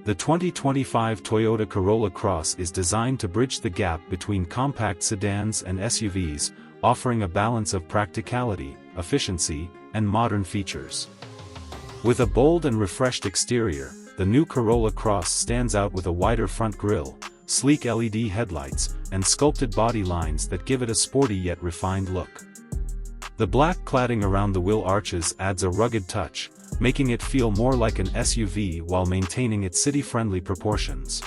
The 2025 Toyota Corolla Cross is designed to bridge the gap between compact sedans and SUVs, offering a balance of practicality, efficiency, and modern features. With a bold and refreshed exterior, the new Corolla Cross stands out with a wider front grille, sleek LED headlights, and sculpted body lines that give it a sporty yet refined look. The black cladding around the wheel arches adds a rugged touch, making it feel more like an SUV while maintaining its city-friendly proportions.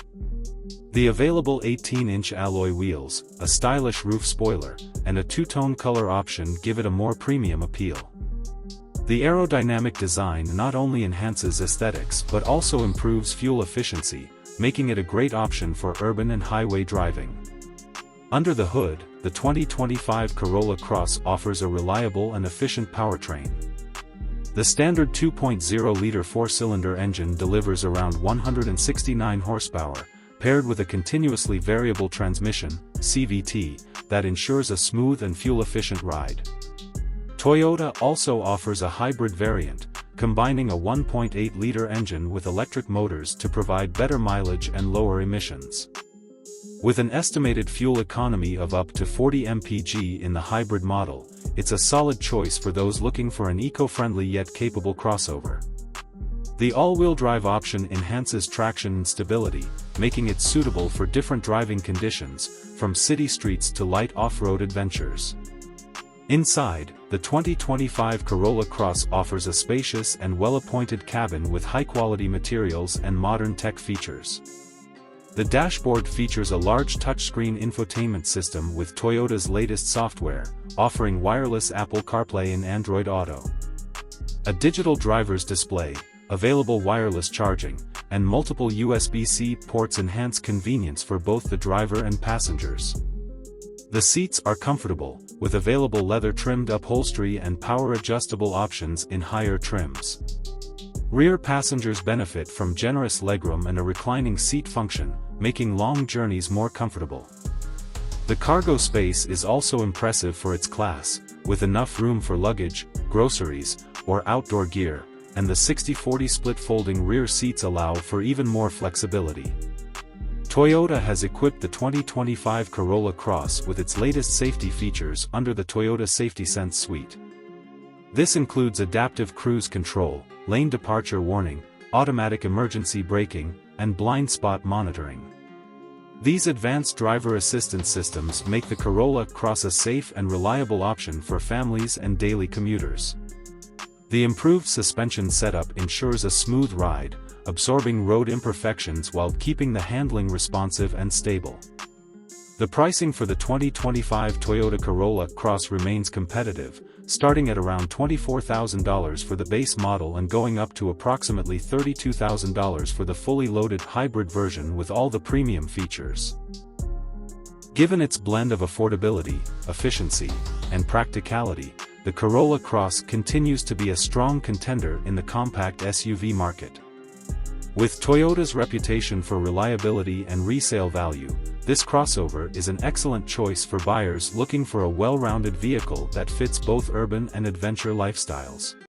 The available 18-inch alloy wheels, a stylish roof spoiler, and a two-tone color option give it a more premium appeal. The aerodynamic design not only enhances aesthetics but also improves fuel efficiency, making it a great option for urban and highway driving. Under the hood, the 2025 Corolla Cross offers a reliable and efficient powertrain. The standard 2.0-liter four-cylinder engine delivers around 169 horsepower, paired with a continuously variable transmission, CVT, that ensures a smooth and fuel-efficient ride. Toyota also offers a hybrid variant, combining a 1.8-liter engine with electric motors to provide better mileage and lower emissions. With an estimated fuel economy of up to 40 mpg in the hybrid model, it's a solid choice for those looking for an eco-friendly yet capable crossover. The all-wheel drive option enhances traction and stability, making it suitable for different driving conditions, from city streets to light off-road adventures. Inside, the 2025 Corolla Cross offers a spacious and well-appointed cabin with high-quality materials and modern tech features. The dashboard features a large touchscreen infotainment system with Toyota's latest software, offering wireless Apple CarPlay and Android Auto. A digital driver's display, available wireless charging, and multiple USB-C ports enhance convenience for both the driver and passengers. The seats are comfortable, with available leather-trimmed upholstery and power-adjustable options in higher trims. Rear passengers benefit from generous legroom and a reclining seat function, making long journeys more comfortable. The cargo space is also impressive for its class, with enough room for luggage, groceries, or outdoor gear, and the 60/40 split folding rear seats allow for even more flexibility. Toyota has equipped the 2025 Corolla Cross with its latest safety features under the Toyota Safety Sense suite. This includes adaptive cruise control, lane departure warning, automatic emergency braking, and blind spot monitoring. These advanced driver assistance systems make the Corolla Cross a safe and reliable option for families and daily commuters. The improved suspension setup ensures a smooth ride, absorbing road imperfections while keeping the handling responsive and stable. The pricing for the 2025 Toyota Corolla Cross remains competitive, starting at around $24,000 for the base model and going up to approximately $32,000 for the fully loaded hybrid version with all the premium features. Given its blend of affordability, efficiency, and practicality, the Corolla Cross continues to be a strong contender in the compact SUV market. With Toyota's reputation for reliability and resale value, this crossover is an excellent choice for buyers looking for a well-rounded vehicle that fits both urban and adventure lifestyles.